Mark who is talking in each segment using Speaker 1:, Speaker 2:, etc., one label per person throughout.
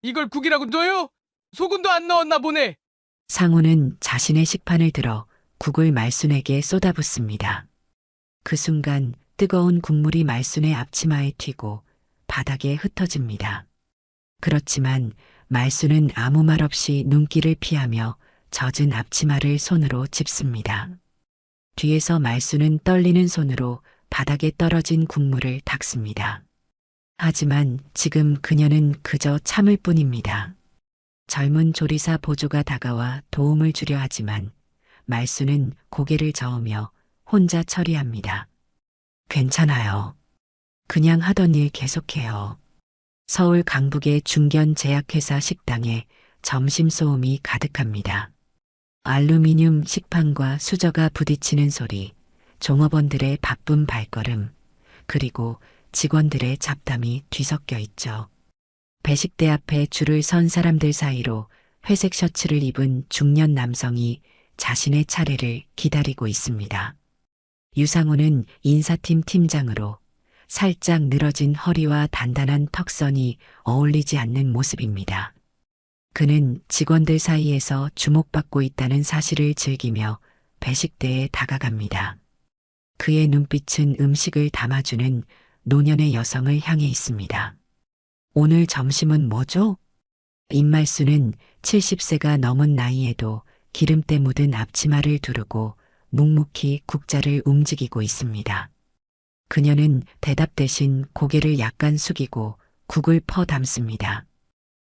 Speaker 1: 이걸 국이라고 줘요? 소금도 안 넣었나 보네.
Speaker 2: 상우는 자신의 식판을 들어 국을 말순에게 쏟아붓습니다. 그 순간 뜨거운 국물이 말순의 앞치마에 튀고 바닥에 흩어집니다. 그렇지만 말순은 아무 말 없이 눈길을 피하며 젖은 앞치마를 손으로 짚습니다. 뒤에서 말순은 떨리는 손으로 바닥에 떨어진 국물을 닦습니다. 하지만 지금 그녀는 그저 참을 뿐입니다. 젊은 조리사 보조가 다가와 도움을 주려 하지만 말순은 고개를 저으며 혼자 처리합니다. 괜찮아요. 그냥 하던 일 계속해요. 서울 강북의 중견 제약회사 식당에 점심 소음이 가득합니다. 알루미늄 식판과 수저가 부딪히는 소리, 종업원들의 바쁜 발걸음, 그리고 직원들의 잡담이 뒤섞여 있죠. 배식대 앞에 줄을 선 사람들 사이로 회색 셔츠를 입은 중년 남성이 자신의 차례를 기다리고 있습니다. 유상우는 인사팀 팀장으로 살짝 늘어진 허리와 단단한 턱선이 어울리지 않는 모습입니다. 그는 직원들 사이에서 주목받고 있다는 사실을 즐기며 배식대에 다가갑니다. 그의 눈빛은 음식을 담아주는 노년의 여성을 향해 있습니다. 오늘 점심은 뭐죠? 임말순은 70세가 넘은 나이에도 기름때 묻은 앞치마를 두르고 묵묵히 국자를 움직이고 있습니다. 그녀는 대답 대신 고개를 약간 숙이고 국을 퍼 담습니다.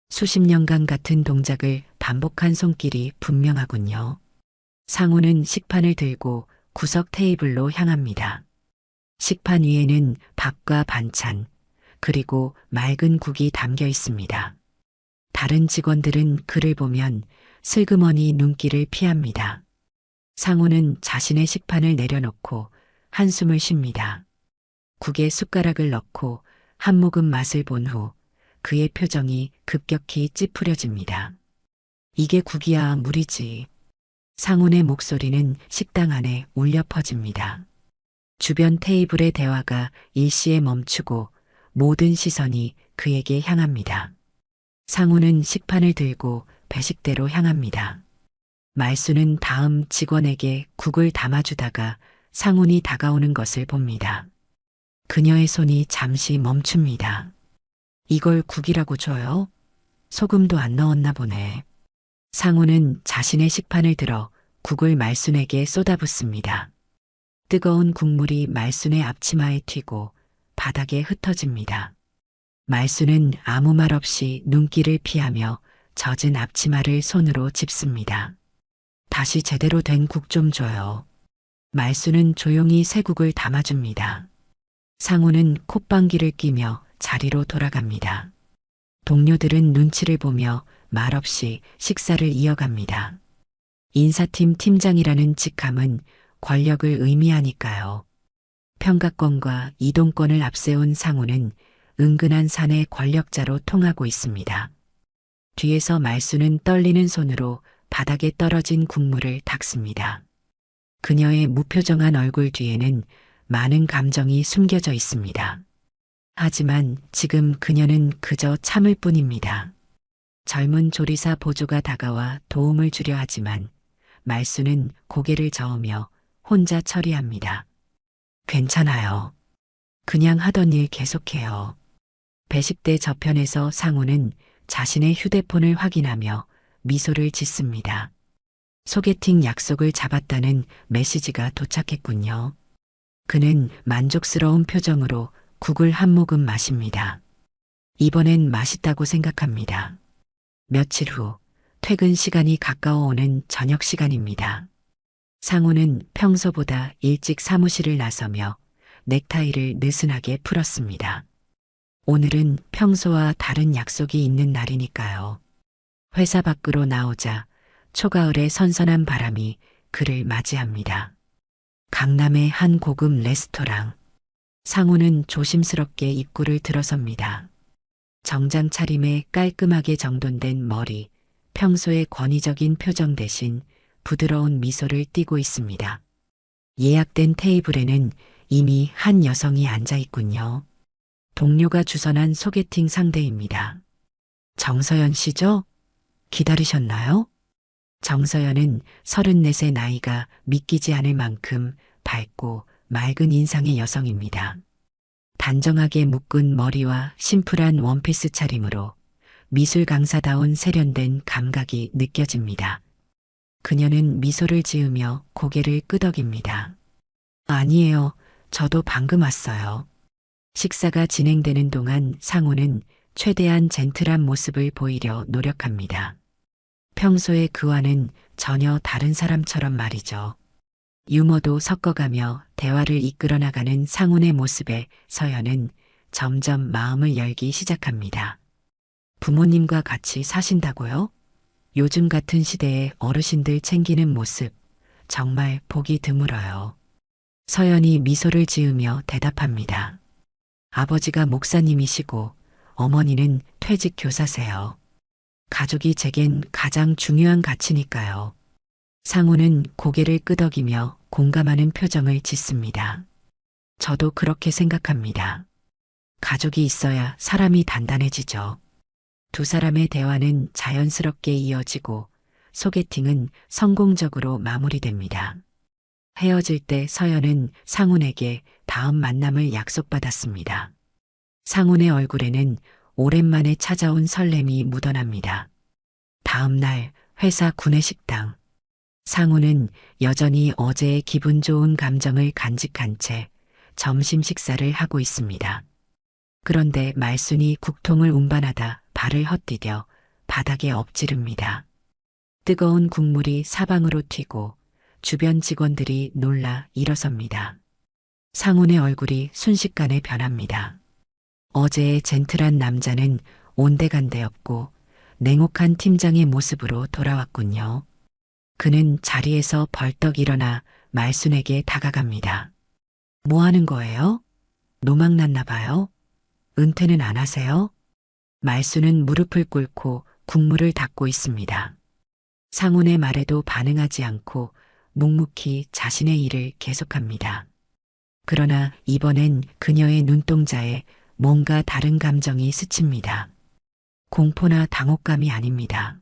Speaker 2: 수십 년간 같은 동작을 반복한 손길이 분명하군요. 상우는 식판을 들고 구석 테이블로 향합니다. 식판 위에는 밥과 반찬, 그리고 맑은 국이 담겨 있습니다. 다른 직원들은 그를 보면 슬그머니 눈길을 피합니다. 상우는 자신의 식판을 내려놓고 한숨을 쉽니다. 국에 숟가락을 넣고 한 모금 맛을 본 후 그의 표정이 급격히 찌푸려집니다. 이게 국이야 물이지. 상훈의 목소리는 식당 안에 울려 퍼집니다. 주변 테이블의 대화가 일시에 멈추고 모든 시선이 그에게 향합니다. 상훈은 식판을 들고 배식대로 향합니다. 말수는 다음 직원에게 국을 담아주다가 상훈이 다가오는 것을 봅니다. 그녀의 손이 잠시 멈춥니다. 이걸 국이라고 줘요? 소금도 안 넣었나 보네. 상훈은 자신의 식판을 들어 국을 말순에게 쏟아붓습니다. 뜨거운 국물이 말순의 앞치마에 튀고 바닥에 흩어집니다. 말순은 아무 말 없이 눈길을 피하며 젖은 앞치마를 손으로 짚습니다. 다시 제대로 된 국 좀 줘요. 말순은 조용히 새 국을 담아줍니다. 상훈은 콧방귀를 끼며 자리로 돌아갑니다. 동료들은 눈치를 보며 말없이 식사를 이어갑니다. 인사팀 팀장이라는 직함은 권력을 의미하니까요. 평가권과 이동권을 앞세운 상훈은 은근한 산의 권력자로 통하고 있습니다. 뒤에서 말수는 떨리는 손으로 바닥에 떨어진 국물을 닦습니다. 그녀의 무표정한 얼굴 뒤에는 많은 감정이 숨겨져 있습니다. 하지만 지금 그녀는 그저 참을 뿐입니다. 젊은 조리사 보조가 다가와 도움을 주려 하지만 말수는 고개를 저으며 혼자 처리합니다. 괜찮아요. 그냥 하던 일 계속해요. 배식대 저편에서 상우는 자신의 휴대폰을 확인하며 미소를 짓습니다. 소개팅 약속을 잡았다는 메시지가 도착했군요. 그는 만족스러운 표정으로 국을 한 모금 마십니다. 이번엔 맛있다고 생각합니다. 며칠 후 퇴근 시간이 가까워오는 저녁 시간입니다. 상우는 평소보다 일찍 사무실을 나서며 넥타이를 느슨하게 풀었습니다. 오늘은 평소와 다른 약속이 있는 날이니까요. 회사 밖으로 나오자 초가을의 선선한 바람이 그를 맞이합니다. 강남의 한 고급 레스토랑. 상우는 조심스럽게 입구를 들어섭니다. 정장 차림에 깔끔하게 정돈된 머리, 평소의 권위적인 표정 대신 부드러운 미소를 띠고 있습니다. 예약된 테이블에는 이미 한 여성이 앉아 있군요. 동료가 주선한 소개팅 상대입니다. 정서연 씨죠? 기다리셨나요? 정서연은 34의 나이가 믿기지 않을 만큼 밝고 맑은 인상의 여성입니다. 단정하게 묶은 머리와 심플한 원피스 차림으로 미술 강사다운 세련된 감각이 느껴집니다. 그녀는 미소를 지으며 고개를 끄덕입니다. 아니에요. 저도 방금 왔어요. 식사가 진행되는 동안 상우는 최대한 젠틀한 모습을 보이려 노력합니다. 평소의 그와는 전혀 다른 사람처럼 말이죠. 유머도 섞어가며 대화를 이끌어 나가는 상훈의 모습에 서연은 점점 마음을 열기 시작합니다. 부모님과 같이 사신다고요? 요즘 같은 시대에 어르신들 챙기는 모습 정말 보기 드물어요. 서연이 미소를 지으며 대답합니다. 아버지가 목사님이시고 어머니는 퇴직 교사세요. 가족이 제겐 가장 중요한 가치니까요. 상우는 고개를 끄덕이며 공감하는 표정을 짓습니다. 저도 그렇게 생각합니다. 가족이 있어야 사람이 단단해지죠. 두 사람의 대화는 자연스럽게 이어지고 소개팅은 성공적으로 마무리됩니다. 헤어질 때 서연은 상훈에게 다음 만남을 약속받았습니다. 상훈의 얼굴에는 오랜만에 찾아온 설렘이 묻어납니다. 다음 날 회사 구내식당. 상훈은 여전히 어제의 기분 좋은 감정을 간직한 채 점심 식사를 하고 있습니다. 그런데 말순이 국통을 운반하다 발을 헛디뎌 바닥에 엎지릅니다. 뜨거운 국물이 사방으로 튀고 주변 직원들이 놀라 일어섭니다. 상훈의 얼굴이 순식간에 변합니다. 어제의 젠틀한 남자는 온데간데 없고 냉혹한 팀장의 모습으로 돌아왔군요. 그는 자리에서 벌떡 일어나 말순에게 다가갑니다. 뭐 하는 거예요? 노망났나 봐요? 은퇴는 안 하세요? 말순은 무릎을 꿇고 국물을 닦고 있습니다. 상훈의 말에도 반응하지 않고 묵묵히 자신의 일을 계속합니다. 그러나 이번엔 그녀의 눈동자에 뭔가 다른 감정이 스칩니다. 공포나 당혹감이 아닙니다.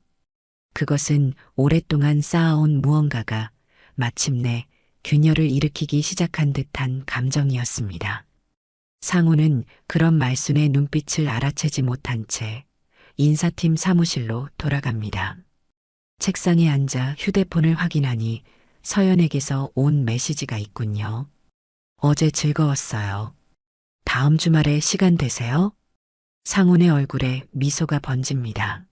Speaker 2: 그것은 오랫동안 쌓아온 무언가가 마침내 균열을 일으키기 시작한 듯한 감정이었습니다. 상우는 그런 말순의 눈빛을 알아채지 못한 채 인사팀 사무실로 돌아갑니다. 책상에 앉아 휴대폰을 확인하니 서연에게서 온 메시지가 있군요. 어제 즐거웠어요. 다음 주말에 시간 되세요? 상훈의 얼굴에 미소가 번집니다.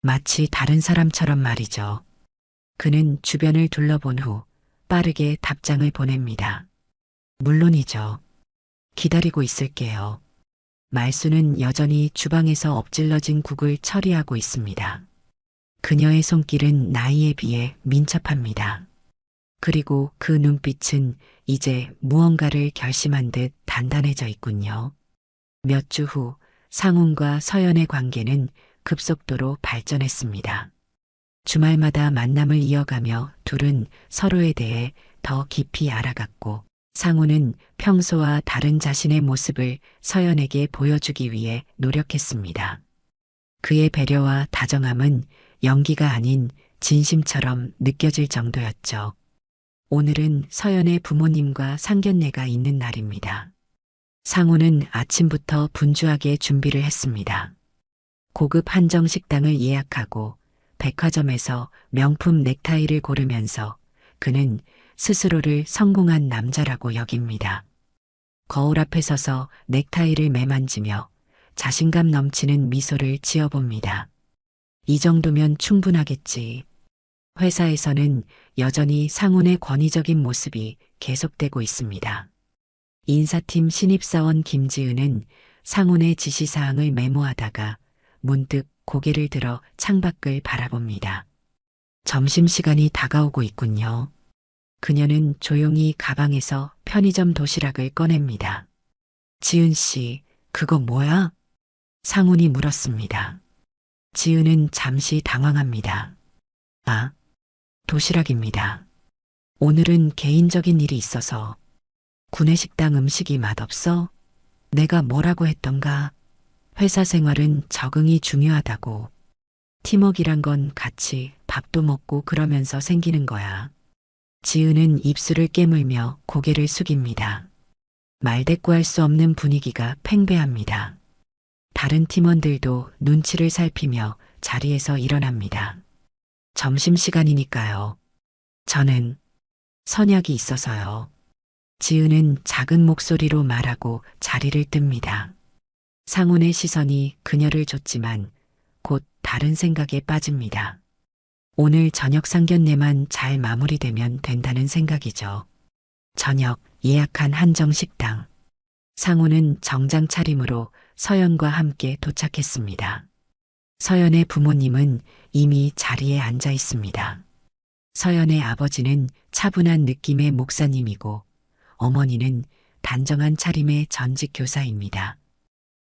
Speaker 2: 마치 다른 사람처럼 말이죠. 그는 주변을 둘러본 후 빠르게 답장을 보냅니다. 물론이죠. 기다리고 있을게요. 말수는 여전히 주방에서 엎질러진 국을 처리하고 있습니다. 그녀의 손길은 나이에 비해 민첩합니다. 그리고 그 눈빛은 이제 무언가를 결심한 듯 단단해져 있군요. 몇 주 후 상훈과 서연의 관계는 급속도로 발전했습니다. 주말마다 만남을 이어가며 둘은 서로에 대해 더 깊이 알아갔고 상훈은 평소와 다른 자신의 모습을 서연에게 보여주기 위해 노력했습니다. 그의 배려와 다정함은 연기가 아닌 진심처럼 느껴질 정도였죠. 오늘은 서연의 부모님과 상견례가 있는 날입니다. 상훈은 아침부터 분주하게 준비를 했습니다. 고급 한정 식당을 예약하고 백화점에서 명품 넥타이를 고르면서 그는 스스로를 성공한 남자라고 여깁니다. 거울 앞에 서서 넥타이를 매만지며 자신감 넘치는 미소를 지어봅니다. 이 정도면 충분하겠지. 회사에서는 여전히 상훈의 권위적인 모습이 계속되고 있습니다. 인사팀 신입사원 김지은은 상훈의 지시사항을 메모하다가 문득 고개를 들어 창밖을 바라봅니다. 점심시간이 다가오고 있군요. 그녀는 조용히 가방에서 편의점 도시락을 꺼냅니다. 지은 씨, 그거 뭐야? 상훈이 물었습니다. 지은은 잠시 당황합니다. 아, 도시락입니다. 오늘은 개인적인 일이 있어서. 구내식당 음식이 맛없어? 내가 뭐라고 했던가? 회사 생활은 적응이 중요하다고. 팀워크란 건 같이 밥도 먹고 그러면서 생기는 거야. 지은은 입술을 깨물며 고개를 숙입니다. 말대꾸할 수 없는 분위기가 팽배합니다. 다른 팀원들도 눈치를 살피며 자리에서 일어납니다. 점심시간이니까요. 저는 선약이 있어서요. 지은은 작은 목소리로 말하고 자리를 뜹니다. 상훈의 시선이 그녀를 줬지만 곧 다른 생각에 빠집니다. 오늘 저녁 상견례만 잘 마무리되면 된다는 생각이죠. 저녁 예약한 한정 식당. 상훈은 정장 차림으로 서연과 함께 도착했습니다. 서연의 부모님은 이미 자리에 앉아 있습니다. 서연의 아버지는 차분한 느낌의 목사님이고 어머니는 단정한 차림의 전직 교사입니다.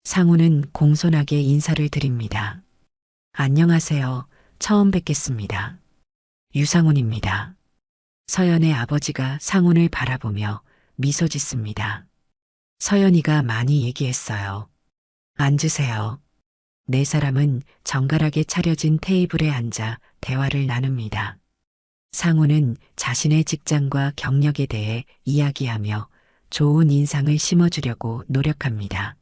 Speaker 2: 상훈은 공손하게 인사를 드립니다. 안녕하세요. 처음 뵙겠습니다. 유상훈입니다. 서연의 아버지가 상훈을 바라보며 미소 짓습니다. 서연이가 많이 얘기했어요. 앉으세요. 네 사람은 정갈하게 차려진 테이블에 앉아 대화를 나눕니다. 상훈은 자신의 직장과 경력에 대해 이야기하며 좋은 인상을 심어주려고 노력합니다.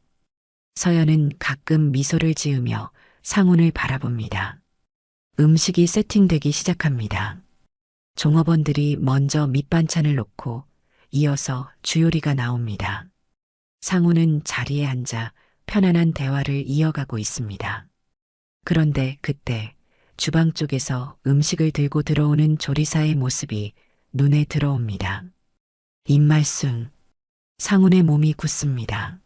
Speaker 2: 서연은 가끔 미소를 지으며 상훈을 바라봅니다. 음식이 세팅되기 시작합니다. 종업원들이 먼저 밑반찬을 놓고 이어서 주요리가 나옵니다. 상훈은 자리에 앉아 편안한 대화를 이어가고 있습니다. 그런데 그때 주방 쪽에서 음식을 들고 들어오는 조리사의 모습이 눈에 들어옵니다. 입말순. 상훈의 몸이 굳습니다.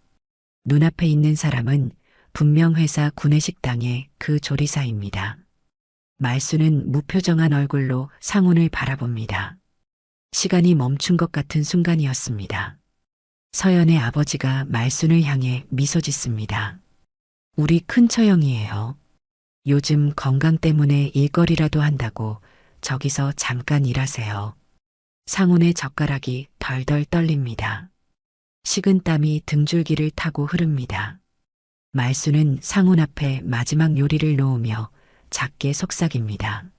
Speaker 2: 눈앞에 있는 사람은 분명 회사 구내식당의 그 조리사입니다. 말순은 무표정한 얼굴로 상훈을 바라봅니다. 시간이 멈춘 것 같은 순간이었습니다. 서연의 아버지가 말순을 향해 미소 짓습니다. 우리 큰 처형이에요. 요즘 건강 때문에 일거리라도 한다고 저기서 잠깐 일하세요. 상훈의 젓가락이 덜덜 떨립니다. 식은 땀이 등줄기를 타고 흐릅니다. 말순은 상훈 앞에 마지막 요리를 놓으며 작게 속삭입니다.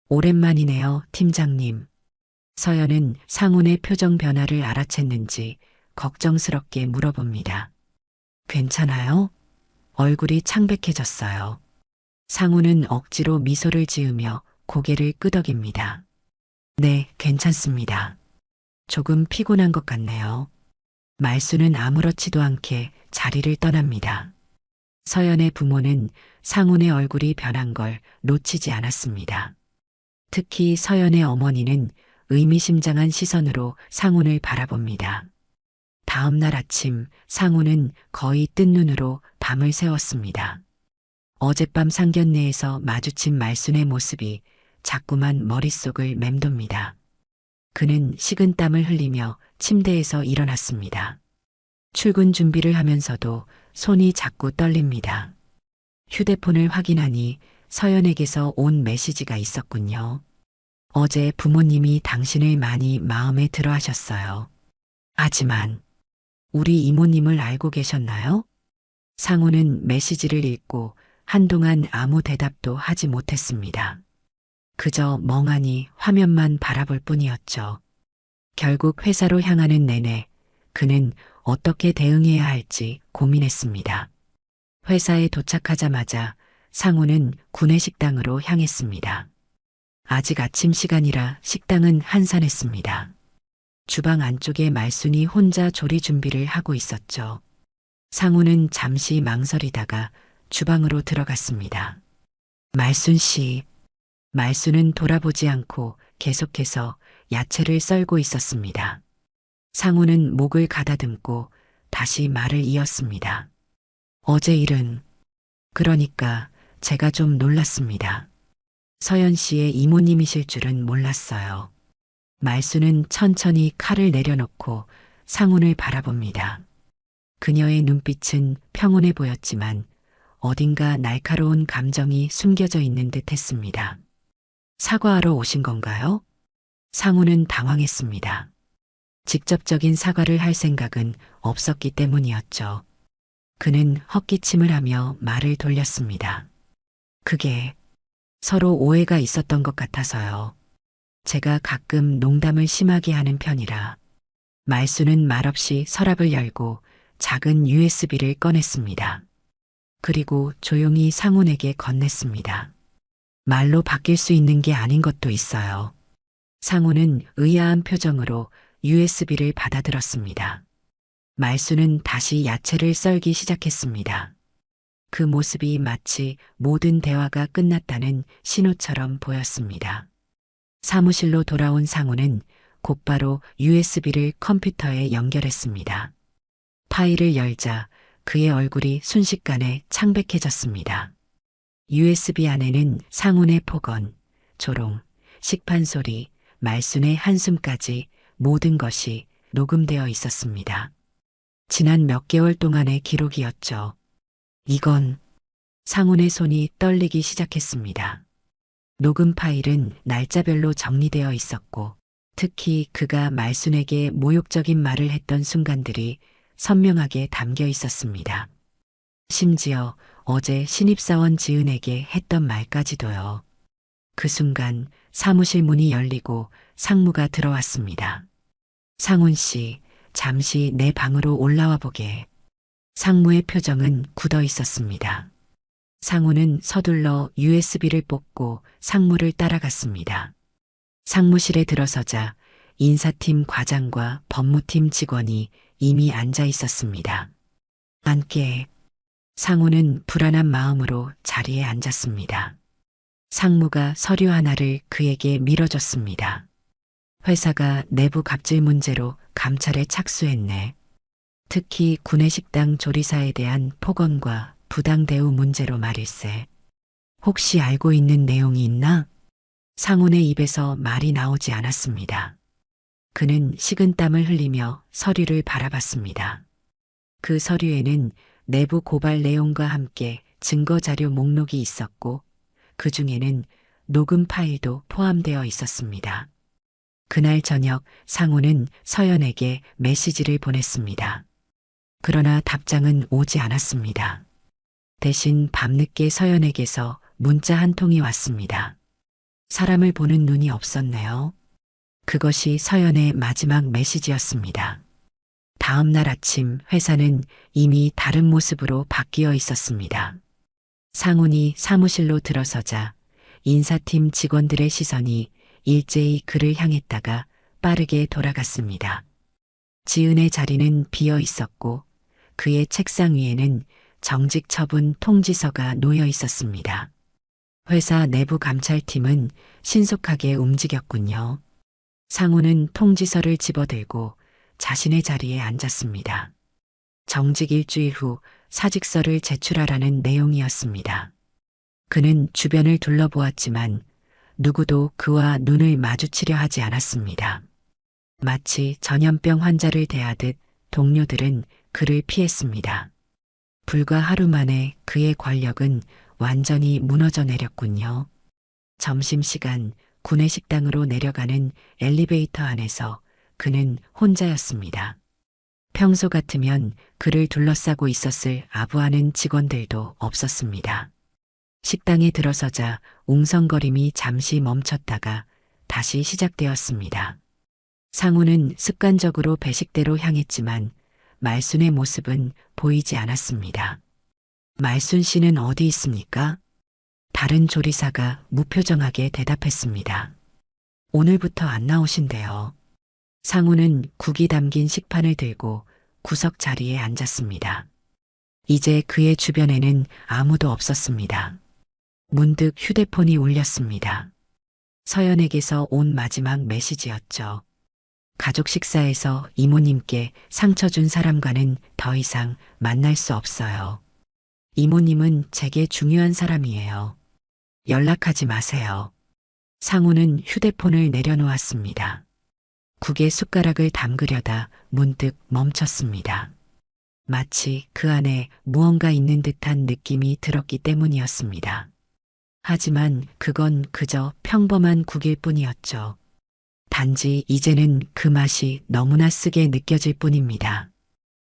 Speaker 2: 오랜만이네요, 팀장님. 서연은 상훈의 표정 변화를 알아챘는지 걱정스럽게 물어봅니다. 괜찮아요? 얼굴이 창백해졌어요. 상훈은 억지로 미소를 지으며 고개를 끄덕입니다. 네, 괜찮습니다. 조금 피곤한 것 같네요. 말수는 아무렇지도 않게 자리를 떠납니다. 서연의 부모는 상훈의 얼굴이 변한 걸 놓치지 않았습니다. 특히 서연의 어머니는 의미심장한 시선으로 상훈을 바라봅니다. 다음 날 아침 상훈은 거의 뜬 눈으로 밤을 새웠습니다. 어젯밤 상견례에서 마주친 말순의 모습이 자꾸만 머릿속을 맴돕니다. 그는 식은땀을 흘리며 침대에서 일어났습니다. 출근 준비를 하면서도 손이 자꾸 떨립니다. 휴대폰을 확인하니 서연에게서 온 메시지가 있었군요. 어제 부모님이 당신을 많이 마음에 들어 하셨어요. 하지만 우리 이모님을 알고 계셨나요? 상훈은 메시지를 읽고 한동안 아무 대답도 하지 못했습니다. 그저 멍하니 화면만 바라볼 뿐이었죠. 결국 회사로 향하는 내내 그는 어떻게 대응해야 할지 고민했습니다. 회사에 도착하자마자 상훈은 구내식당으로 향했습니다. 아직 아침 시간이라 식당은 한산했습니다. 주방 안쪽에 말순이 혼자 조리 준비를 하고 있었죠. 상훈은 잠시 망설이다가 주방으로 들어갔습니다. 말순 씨. 말순은 돌아보지 않고 계속해서 야채를 썰고 있었습니다. 상훈은 목을 가다듬고 다시 말을 이었습니다. 어제 일은 그러니까 제가 좀 놀랐습니다. 서연 씨의 이모님이실 줄은 몰랐어요. 말순은 천천히 칼을 내려놓고 상훈을 바라봅니다. 그녀의 눈빛은 평온해 보였지만 어딘가 날카로운 감정이 숨겨져 있는 듯 했습니다. 사과하러 오신 건가요? 상훈은 당황했습니다. 직접적인 사과를 할 생각은 없었기 때문이었죠. 그는 헛기침을 하며 말을 돌렸습니다. 그게 서로 오해가 있었던 것 같아서요. 제가 가끔 농담을 심하게 하는 편이라. 말수는 말없이 서랍을 열고 작은 USB를 꺼냈습니다. 그리고 조용히 상훈에게 건넸습니다. 말로 바뀔 수 있는 게 아닌 것도 있어요. 상훈은 의아한 표정으로 USB를 받아들었습니다. 말수는 다시 야채를 썰기 시작했습니다. 그 모습이 마치 모든 대화가 끝났다는 신호처럼 보였습니다. 사무실로 돌아온 상훈은 곧바로 USB를 컴퓨터에 연결했습니다. 파일을 열자 그의 얼굴이 순식간에 창백해졌습니다. USB 안에는 상훈의 폭언, 조롱, 식판 소리, 말순의 한숨까지 모든 것이 녹음되어 있었습니다. 지난 몇 개월 동안의 기록이었죠. 이건 상훈의 손이 떨리기 시작했습니다. 녹음 파일은 날짜별로 정리되어 있었고 특히 그가 말순에게 모욕적인 말을 했던 순간들이 선명하게 담겨 있었습니다. 심지어 어제 신입사원 지은에게 했던 말까지도요. 그 순간 사무실 문이 열리고 상무가 들어왔습니다. 상훈 씨, 잠시 내 방으로 올라와 보게. 상무의 표정은 굳어 있었습니다. 상훈은 서둘러 USB를 뽑고 상무를 따라갔습니다. 상무실에 들어서자 인사팀 과장과 법무팀 직원이 이미 앉아 있었습니다. 앉게. 상훈은 불안한 마음으로 자리에 앉았습니다. 상무가 서류 하나를 그에게 밀어줬습니다. 회사가 내부 갑질 문제로 감찰에 착수했네. 특히 구내식당 조리사에 대한 폭언과 부당 대우 문제로 말일세. 혹시 알고 있는 내용이 있나? 상훈의 입에서 말이 나오지 않았습니다. 그는 식은땀을 흘리며 서류를 바라봤습니다. 그 서류에는 내부 고발 내용과 함께 증거자료 목록이 있었고 그 중에는 녹음 파일도 포함되어 있었습니다. 그날 저녁 상훈은 서연에게 메시지를 보냈습니다. 그러나 답장은 오지 않았습니다. 대신 밤늦게 서연에게서 문자 한 통이 왔습니다. 사람을 보는 눈이 없었네요. 그것이 서연의 마지막 메시지였습니다. 다음 날 아침 회사는 이미 다른 모습으로 바뀌어 있었습니다. 상훈이 사무실로 들어서자 인사팀 직원들의 시선이 일제히 그를 향했다가 빠르게 돌아갔습니다. 지은의 자리는 비어 있었고 그의 책상 위에는 정직 처분 통지서가 놓여 있었습니다. 회사 내부 감찰팀은 신속하게 움직였군요. 상훈은 통지서를 집어들고 자신의 자리에 앉았습니다. 정직 일주일 후 사직서를 제출하라는 내용이었습니다. 그는 주변을 둘러보았지만 누구도 그와 눈을 마주치려 하지 않았습니다. 마치 전염병 환자를 대하듯 동료들은 그를 피했습니다. 불과 하루 만에 그의 권력은 완전히 무너져 내렸군요. 점심시간 구내식당으로 내려가는 엘리베이터 안에서 그는 혼자였습니다. 평소 같으면 그를 둘러싸고 있었을 아부하는 직원들도 없었습니다. 식당에 들어서자 웅성거림이 잠시 멈췄다가 다시 시작되었습니다. 상훈은 습관적으로 배식대로 향했지만 말순의 모습은 보이지 않았습니다. 말순 씨는 어디 있습니까? 다른 조리사가 무표정하게 대답했습니다. 오늘부터 안 나오신대요. 상훈은 국이 담긴 식판을 들고 구석 자리에 앉았습니다. 이제 그의 주변에는 아무도 없었습니다. 문득 휴대폰이 울렸습니다. 서연에게서 온 마지막 메시지였죠. 가족 식사에서 이모님께 상처 준 사람과는 더 이상 만날 수 없어요. 이모님은 제게 중요한 사람이에요. 연락하지 마세요. 상훈은 휴대폰을 내려놓았습니다. 국에 숟가락을 담그려다 문득 멈췄습니다. 마치 그 안에 무언가 있는 듯한 느낌이 들었기 때문이었습니다. 하지만 그건 그저 평범한 국일 뿐이었죠. 단지 이제는 그 맛이 너무나 쓰게 느껴질 뿐입니다.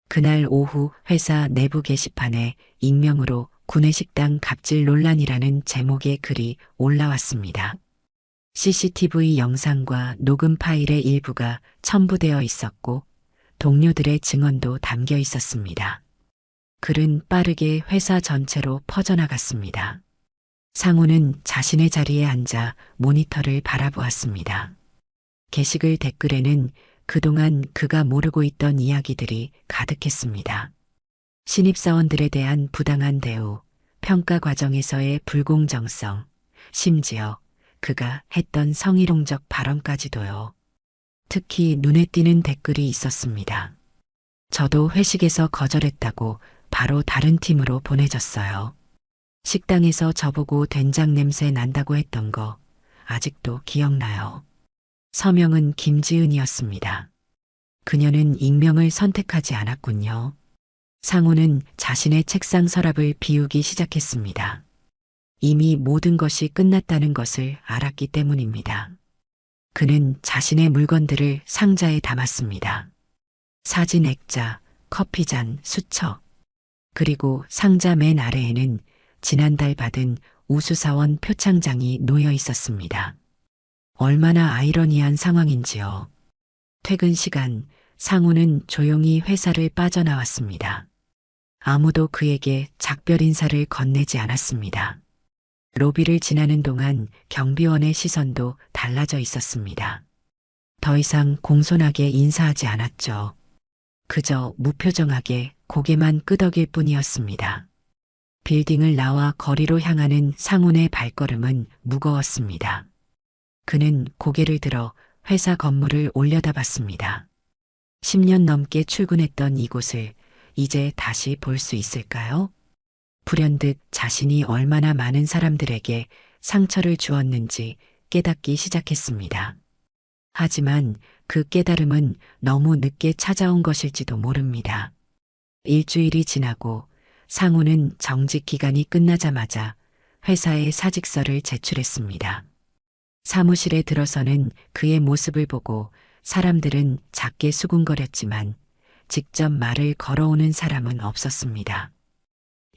Speaker 2: 그날 오후 회사 내부 게시판에 익명으로 구내식당 갑질 논란이라는 제목의 글이 올라왔습니다. CCTV 영상과 녹음 파일의 일부가 첨부되어 있었고 동료들의 증언도 담겨 있었습니다. 글은 빠르게 회사 전체로 퍼져나갔습니다. 상우는 자신의 자리에 앉아 모니터를 바라보았습니다. 게시글 댓글에는 그동안 그가 모르고 있던 이야기들이 가득했습니다. 신입사원들에 대한 부당한 대우, 평가 과정에서의 불공정성, 심지어 그가 했던 성희롱적 발언까지도요. 특히 눈에 띄는 댓글이 있었습니다. 저도 회식에서 거절했다고 바로 다른 팀으로 보내졌어요. 식당에서 저보고 된장 냄새 난다고 했던 거 아직도 기억나요. 서명은 김지은이었습니다. 그녀는 익명을 선택하지 않았군요. 상우는 자신의 책상 서랍을 비우기 시작했습니다. 이미 모든 것이 끝났다는 것을 알았기 때문입니다. 그는 자신의 물건들을 상자에 담았습니다. 사진 액자, 커피잔, 수첩, 그리고 상자 맨 아래에는 지난달 받은 우수사원 표창장이 놓여 있었습니다. 얼마나 아이러니한 상황인지요. 퇴근 시간, 상우는 조용히 회사를 빠져나왔습니다. 아무도 그에게 작별 인사를 건네지 않았습니다. 로비를 지나는 동안 경비원의 시선도 달라져 있었습니다. 더 이상 공손하게 인사하지 않았죠. 그저 무표정하게 고개만 끄덕일 뿐이었습니다. 빌딩을 나와 거리로 향하는 상훈의 발걸음은 무거웠습니다. 그는 고개를 들어 회사 건물을 올려다봤습니다. 10년 넘게 출근했던 이곳을 이제 다시 볼 수 있을까요? 불현듯 자신이 얼마나 많은 사람들에게 상처를 주었는지 깨닫기 시작했습니다. 하지만 그 깨달음은 너무 늦게 찾아온 것일지도 모릅니다. 일주일이 지나고 상우는 정직 기간이 끝나자마자 회사에 사직서를 제출했습니다. 사무실에 들어서는 그의 모습을 보고 사람들은 작게 수군거렸지만 직접 말을 걸어오는 사람은 없었습니다.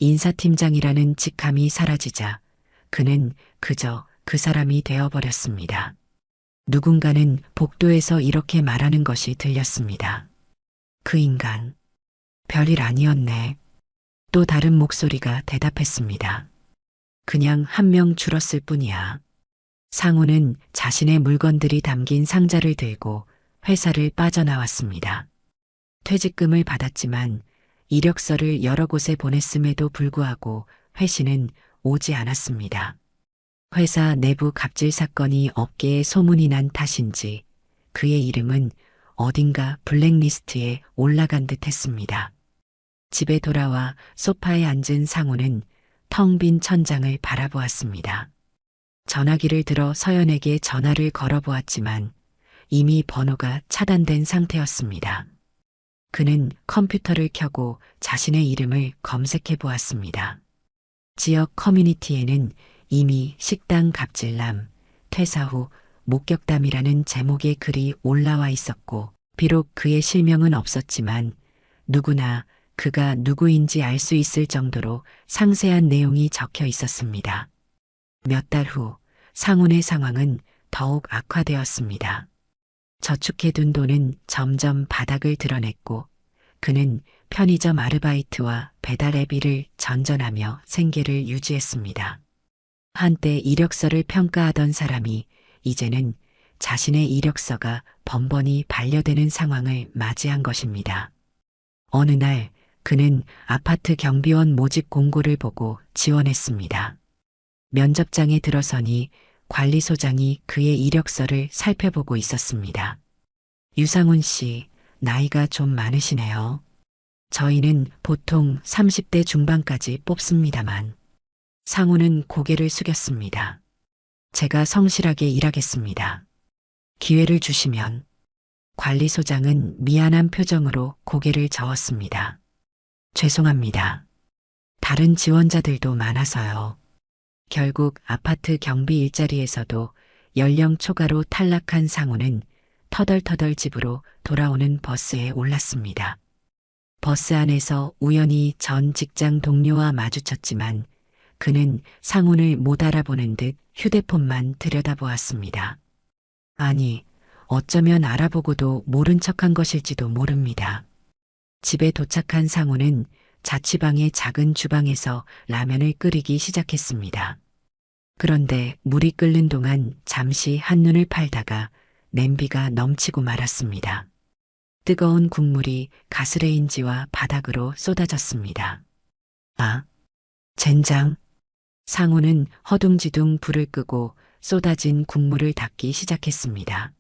Speaker 2: 인사팀장이라는 직함이 사라지자 그는 그저 그 사람이 되어버렸습니다. 누군가는 복도에서 이렇게 말하는 것이 들렸습니다. 그 인간, 별일 아니었네. 또 다른 목소리가 대답했습니다. 그냥 한 명 줄었을 뿐이야. 상우는 자신의 물건들이 담긴 상자를 들고 회사를 빠져나왔습니다. 퇴직금을 받았지만 이력서를 여러 곳에 보냈음에도 불구하고 회신은 오지 않았습니다. 회사 내부 갑질 사건이 업계에 소문이 난 탓인지 그의 이름은 어딘가 블랙리스트에 올라간 듯 했습니다. 집에 돌아와 소파에 앉은 상우는 텅 빈 천장을 바라보았습니다. 전화기를 들어 서연에게 전화를 걸어보았지만 이미 번호가 차단된 상태였습니다. 그는 컴퓨터를 켜고 자신의 이름을 검색해 보았습니다. 지역 커뮤니티에는 이미 식당 갑질남, 퇴사 후 목격담이라는 제목의 글이 올라와 있었고 비록 그의 실명은 없었지만 누구나 그가 누구인지 알 수 있을 정도로 상세한 내용이 적혀 있었습니다. 몇 달 후 상훈의 상황은 더욱 악화되었습니다. 저축해둔 돈은 점점 바닥을 드러냈고 그는 편의점 아르바이트와 배달 앱 일을 전전하며 생계를 유지했습니다. 한때 이력서를 평가하던 사람이 이제는 자신의 이력서가 번번이 반려되는 상황을 맞이한 것입니다. 어느 날 그는 아파트 경비원 모집 공고를 보고 지원했습니다. 면접장에 들어서니 관리소장이 그의 이력서를 살펴보고 있었습니다. 유상훈 씨, 나이가 좀 많으시네요. 저희는 보통 30대 중반까지 뽑습니다만. 상우는 고개를 숙였습니다. 제가 성실하게 일하겠습니다. 기회를 주시면. 관리소장은 미안한 표정으로 고개를 저었습니다. 죄송합니다. 다른 지원자들도 많아서요. 결국 아파트 경비 일자리에서도 연령 초과로 탈락한 상우는 터덜터덜 집으로 돌아오는 버스에 올랐습니다. 버스 안에서 우연히 전 직장 동료와 마주쳤지만 그는 상훈을 못 알아보는 듯 휴대폰만 들여다보았습니다. 아니, 어쩌면 알아보고도 모른 척한 것일지도 모릅니다. 집에 도착한 상훈은 자취방의 작은 주방에서 라면을 끓이기 시작했습니다. 그런데 물이 끓는 동안 잠시 한눈을 팔다가 냄비가 넘치고 말았습니다. 뜨거운 국물이 가스레인지와 바닥으로 쏟아졌습니다. 아, 젠장. 상우는 허둥지둥 불을 끄고 쏟아진 국물을 닦기 시작했습니다.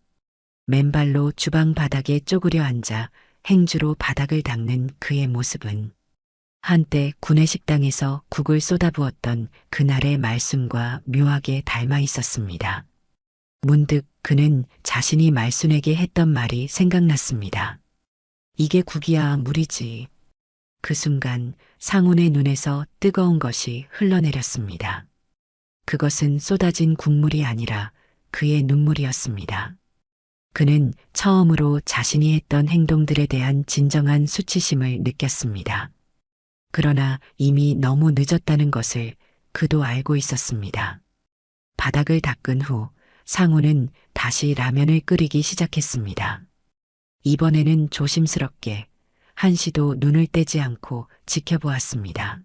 Speaker 2: 맨발로 주방 바닥에 쪼그려 앉아 행주로 바닥을 닦는 그의 모습은 한때 구내식당에서 국을 쏟아부었던 그날의 말순과 묘하게 닮아 있었습니다. 문득 그는 자신이 말순에게 했던 말이 생각났습니다. 이게 국이야 물이지. 그 순간 상훈의 눈에서 뜨거운 것이 흘러내렸습니다. 그것은 쏟아진 국물이 아니라 그의 눈물이었습니다. 그는 처음으로 자신이 했던 행동들에 대한 진정한 수치심을 느꼈습니다. 그러나 이미 너무 늦었다는 것을 그도 알고 있었습니다. 바닥을 닦은 후 상훈은 다시 라면을 끓이기 시작했습니다. 이번에는 조심스럽게 한시도 눈을 떼지 않고 지켜보았습니다.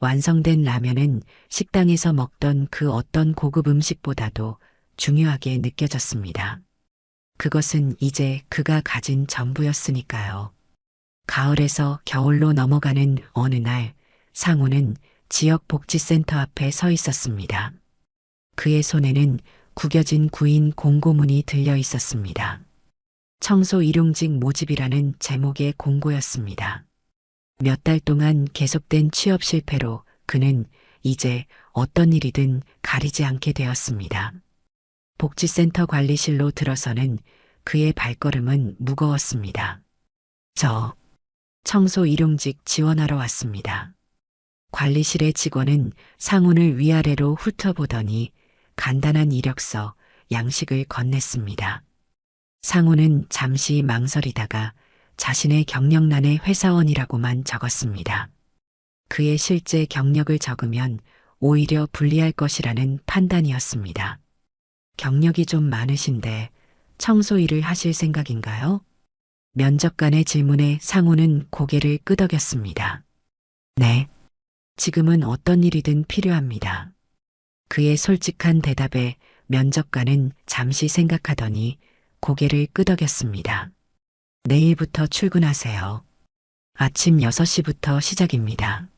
Speaker 2: 완성된 라면은 식당에서 먹던 그 어떤 고급 음식보다도 중요하게 느껴졌습니다. 그것은 이제 그가 가진 전부였으니까요. 가을에서 겨울로 넘어가는 어느 날 상우는 지역 복지센터 앞에 서 있었습니다. 그의 손에는 구겨진 구인 공고문이 들려 있었습니다. 청소 일용직 모집이라는 제목의 공고였습니다. 몇 달 동안 계속된 취업 실패로 그는 이제 어떤 일이든 가리지 않게 되었습니다. 복지센터 관리실로 들어서는 그의 발걸음은 무거웠습니다. 저 청소 일용직 지원하러 왔습니다. 관리실의 직원은 상훈을 위아래로 훑어보더니 간단한 이력서, 양식을 건넸습니다. 상훈은 잠시 망설이다가 자신의 경력란에 회사원이라고만 적었습니다. 그의 실제 경력을 적으면 오히려 불리할 것이라는 판단이었습니다. 경력이 좀 많으신데 청소 일을 하실 생각인가요? 면접관의 질문에 상훈은 고개를 끄덕였습니다. 네. 지금은 어떤 일이든 필요합니다. 그의 솔직한 대답에 면접관은 잠시 생각하더니 고개를 끄덕였습니다. 내일부터 출근하세요. 아침 6시부터 시작입니다.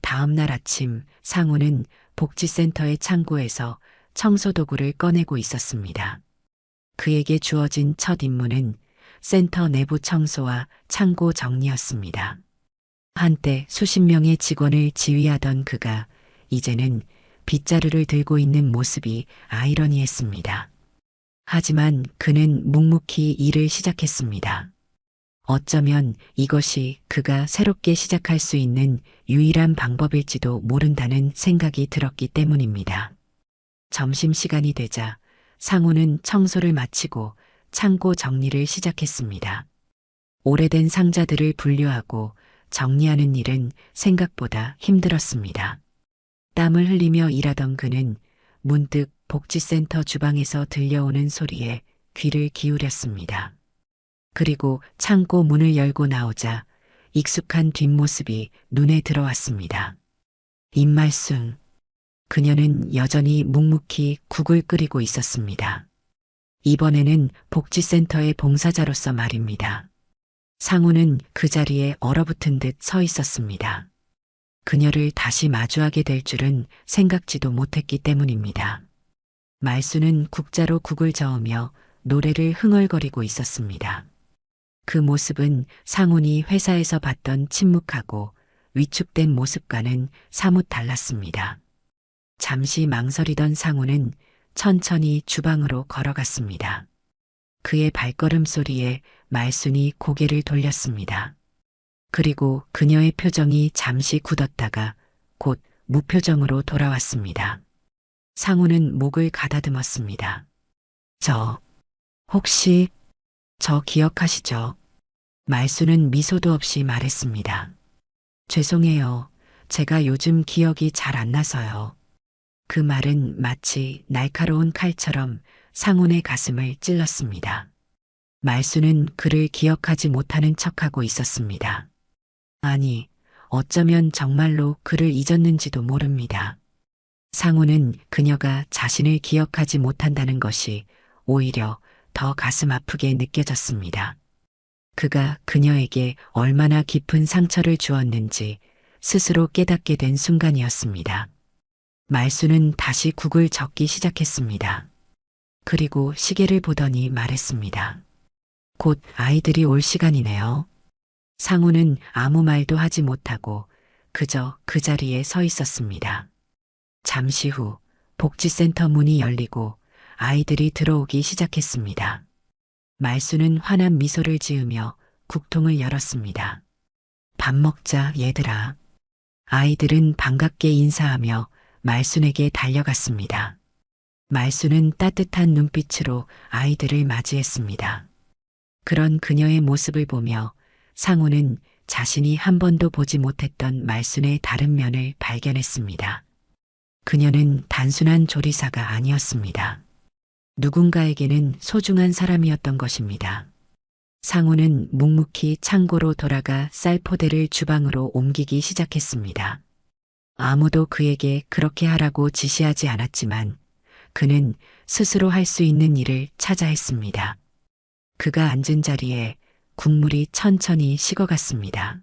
Speaker 2: 다음 날 아침 상훈은 복지센터의 창고에서 청소도구를 꺼내고 있었습니다. 그에게 주어진 첫 임무는 센터 내부 청소와 창고 정리였습니다. 한때 수십 명의 직원을 지휘하던 그가 이제는 빗자루를 들고 있는 모습이 아이러니했습니다. 하지만 그는 묵묵히 일을 시작했습니다. 어쩌면 이것이 그가 새롭게 시작할 수 있는 유일한 방법일지도 모른다는 생각이 들었기 때문입니다. 점심시간이 되자 상훈은 청소를 마치고 창고 정리를 시작했습니다. 오래된 상자들을 분류하고 정리하는 일은 생각보다 힘들었습니다. 땀을 흘리며 일하던 그는 문득 복지센터 주방에서 들려오는 소리에 귀를 기울였습니다. 그리고 창고 문을 열고 나오자 익숙한 뒷모습이 눈에 들어왔습니다. 임말순. 그녀는 여전히 묵묵히 국을 끓이고 있었습니다. 이번에는 복지센터의 봉사자로서 말입니다. 상훈은 그 자리에 얼어붙은 듯 서 있었습니다. 그녀를 다시 마주하게 될 줄은 생각지도 못했기 때문입니다. 말순은 국자로 국을 저으며 노래를 흥얼거리고 있었습니다. 그 모습은 상훈이 회사에서 봤던 침묵하고 위축된 모습과는 사뭇 달랐습니다. 잠시 망설이던 상훈은 천천히 주방으로 걸어갔습니다. 그의 발걸음 소리에 말순이 고개를 돌렸습니다. 그리고 그녀의 표정이 잠시 굳었다가 곧 무표정으로 돌아왔습니다. 상훈은 목을 가다듬었습니다. 혹시 저 기억하시죠? 말수는 미소도 없이 말했습니다. 죄송해요. 제가 요즘 기억이 잘 안 나서요. 그 말은 마치 날카로운 칼처럼 상훈의 가슴을 찔렀습니다. 말수는 그를 기억하지 못하는 척하고 있었습니다. 아니, 어쩌면 정말로 그를 잊었는지도 모릅니다. 상훈은 그녀가 자신을 기억하지 못한다는 것이 오히려 더 가슴 아프게 느껴졌습니다. 그가 그녀에게 얼마나 깊은 상처를 주었는지 스스로 깨닫게 된 순간이었습니다. 말수는 다시 국을 적기 시작했습니다. 그리고 시계를 보더니 말했습니다. 곧 아이들이 올 시간이네요. 상우는 아무 말도 하지 못하고 그저 그 자리에 서 있었습니다. 잠시 후 복지센터 문이 열리고 아이들이 들어오기 시작했습니다. 말수는 환한 미소를 지으며 국통을 열었습니다. 밥 먹자, 얘들아. 아이들은 반갑게 인사하며 말순에게 달려갔습니다. 말수는 따뜻한 눈빛으로 아이들을 맞이했습니다. 그런 그녀의 모습을 보며 상우는 자신이 한 번도 보지 못했던 말순의 다른 면을 발견했습니다. 그녀는 단순한 조리사가 아니었습니다. 누군가에게는 소중한 사람이었던 것입니다. 상우는 묵묵히 창고로 돌아가 쌀포대를 주방으로 옮기기 시작했습니다. 아무도 그에게 그렇게 하라고 지시하지 않았지만 그는 스스로 할 수 있는 일을 찾아 했습니다. 그가 앉은 자리에 국물이 천천히 식어갔습니다.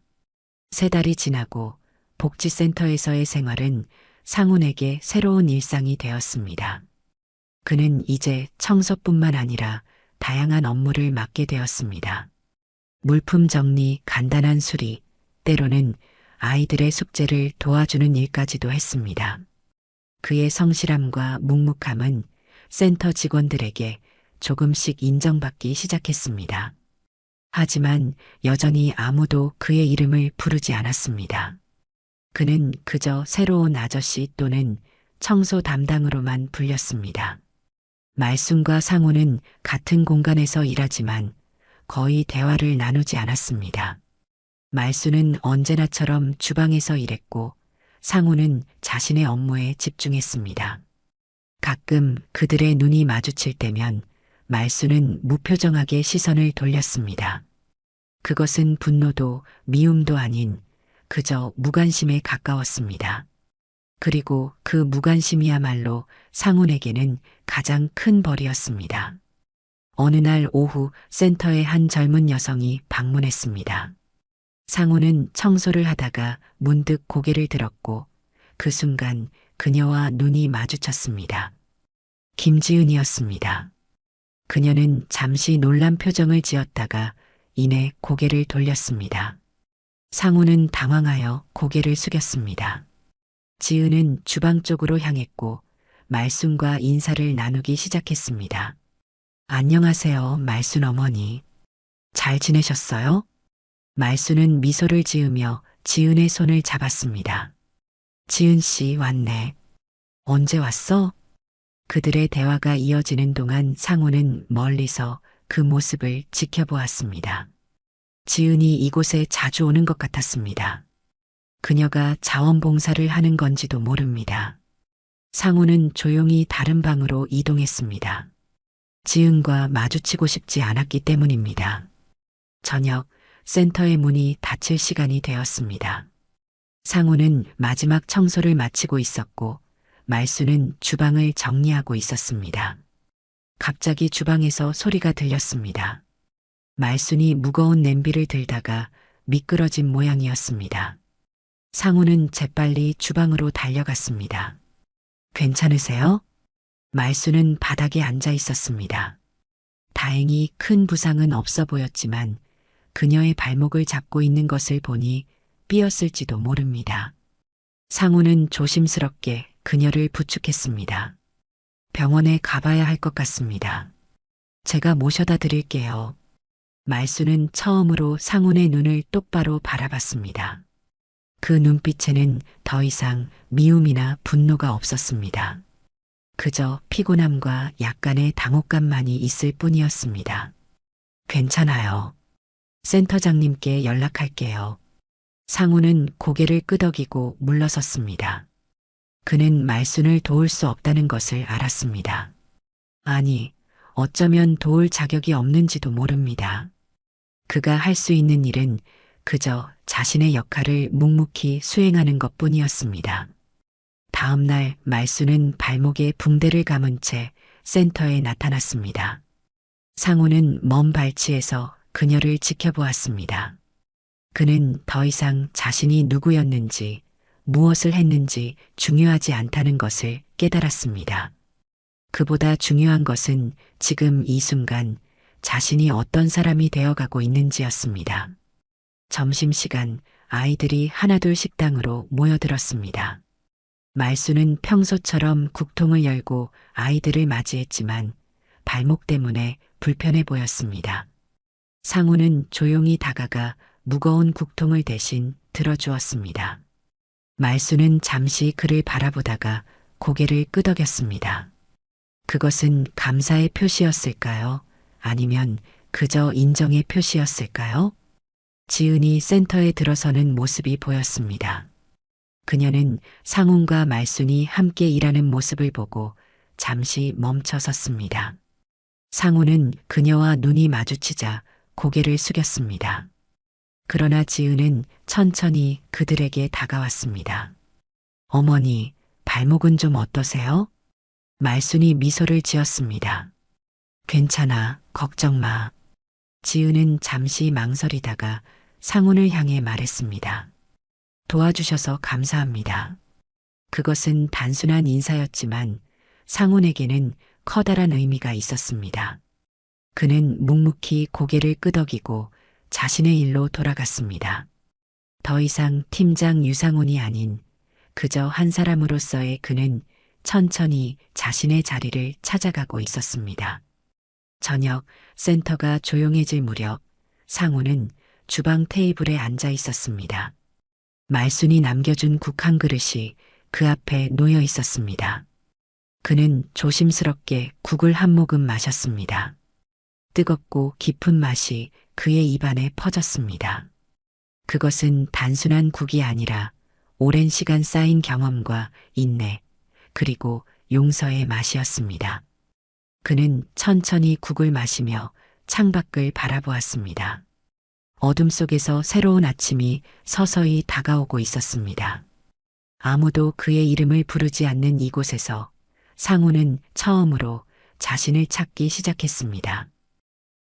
Speaker 2: 3달이 지나고 복지센터에서의 생활은 상훈에게 새로운 일상이 되었습니다. 그는 이제 청소뿐만 아니라 다양한 업무를 맡게 되었습니다. 물품 정리, 간단한 수리, 때로는 아이들의 숙제를 도와주는 일까지도 했습니다. 그의 성실함과 묵묵함은 센터 직원들에게 조금씩 인정받기 시작했습니다. 하지만 여전히 아무도 그의 이름을 부르지 않았습니다. 그는 그저 새로운 아저씨 또는 청소 담당으로만 불렸습니다. 말순과 상우는 같은 공간에서 일하지만 거의 대화를 나누지 않았습니다. 말순은 언제나처럼 주방에서 일했고 상우는 자신의 업무에 집중했습니다. 가끔 그들의 눈이 마주칠 때면 말순은 무표정하게 시선을 돌렸습니다. 그것은 분노도 미움도 아닌 그저 무관심에 가까웠습니다. 그리고 그 무관심이야말로 상훈에게는 가장 큰 벌이었습니다. 어느 날 오후 센터에 한 젊은 여성이 방문했습니다. 상훈은 청소를 하다가 문득 고개를 들었고 그 순간 그녀와 눈이 마주쳤습니다. 김지은이었습니다. 그녀는 잠시 놀란 표정을 지었다가 이내 고개를 돌렸습니다. 상훈은 당황하여 고개를 숙였습니다. 지은은 주방 쪽으로 향했고 말순과 인사를 나누기 시작했습니다. 안녕하세요, 말순 어머니. 잘 지내셨어요? 말순은 미소를 지으며 지은의 손을 잡았습니다. 지은 씨 왔네. 언제 왔어? 그들의 대화가 이어지는 동안 상훈은 멀리서 그 모습을 지켜보았습니다. 지은이 이곳에 자주 오는 것 같았습니다. 그녀가 자원봉사를 하는 건지도 모릅니다. 상훈은 조용히 다른 방으로 이동했습니다. 지은과 마주치고 싶지 않았기 때문입니다. 저녁 센터의 문이 닫힐 시간이 되었습니다. 상훈은 마지막 청소를 마치고 있었고 말수는 주방을 정리하고 있었습니다. 갑자기 주방에서 소리가 들렸습니다. 말순이 무거운 냄비를 들다가 미끄러진 모양이었습니다. 상훈은 재빨리 주방으로 달려갔습니다. 괜찮으세요? 말순은 바닥에 앉아 있었습니다. 다행히 큰 부상은 없어 보였지만 그녀의 발목을 잡고 있는 것을 보니 삐었을지도 모릅니다. 상훈은 조심스럽게 그녀를 부축했습니다. 병원에 가봐야 할 것 같습니다. 제가 모셔다 드릴게요. 말수는 처음으로 상훈의 눈을 똑바로 바라봤습니다. 그 눈빛에는 더 이상 미움이나 분노가 없었습니다. 그저 피곤함과 약간의 당혹감만이 있을 뿐이었습니다. 괜찮아요. 센터장님께 연락할게요. 상우는 고개를 끄덕이고 물러섰습니다. 그는 말순을 도울 수 없다는 것을 알았습니다. 아니, 어쩌면 도울 자격이 없는지도 모릅니다. 그가 할 수 있는 일은 그저 자신의 역할을 묵묵히 수행하는 것 뿐이었습니다. 다음 날 말순은 발목에 붕대를 감은 채 센터에 나타났습니다. 상우는 먼 발치에서 그녀를 지켜보았습니다. 그는 더 이상 자신이 누구였는지, 무엇을 했는지 중요하지 않다는 것을 깨달았습니다. 그보다 중요한 것은 지금 이 순간 자신이 어떤 사람이 되어가고 있는지였습니다. 점심시간 아이들이 하나둘 식당으로 모여들었습니다. 말순은 평소처럼 국통을 열고 아이들을 맞이했지만 발목 때문에 불편해 보였습니다. 상우는 조용히 다가가 무거운 국통을 대신 들어주었습니다. 말순은 잠시 그를 바라보다가 고개를 끄덕였습니다. 그것은 감사의 표시였을까요? 아니면 그저 인정의 표시였을까요? 지은이 센터에 들어서는 모습이 보였습니다. 그녀는 상훈과 말순이 함께 일하는 모습을 보고 잠시 멈춰 섰습니다. 상훈은 그녀와 눈이 마주치자 고개를 숙였습니다. 그러나 지은은 천천히 그들에게 다가왔습니다. 어머니, 발목은 좀 어떠세요? 말순이 미소를 지었습니다. 괜찮아, 걱정 마. 지은은 잠시 망설이다가 상훈을 향해 말했습니다. 도와주셔서 감사합니다. 그것은 단순한 인사였지만 상훈에게는 커다란 의미가 있었습니다. 그는 묵묵히 고개를 끄덕이고 자신의 일로 돌아갔습니다. 더 이상 팀장 유상훈이 아닌 그저 한 사람으로서의 그는 천천히 자신의 자리를 찾아가고 있었습니다. 저녁 센터가 조용해질 무렵 상우는 주방 테이블에 앉아 있었습니다. 말순이 남겨준 국 한 그릇이 그 앞에 놓여 있었습니다. 그는 조심스럽게 국을 한 모금 마셨습니다. 뜨겁고 깊은 맛이 그의 입안에 퍼졌습니다. 그것은 단순한 국이 아니라 오랜 시간 쌓인 경험과 인내, 그리고 용서의 맛이었습니다. 그는 천천히 국을 마시며 창밖을 바라보았습니다. 어둠 속에서 새로운 아침이 서서히 다가오고 있었습니다. 아무도 그의 이름을 부르지 않는 이곳에서 상우는 처음으로 자신을 찾기 시작했습니다.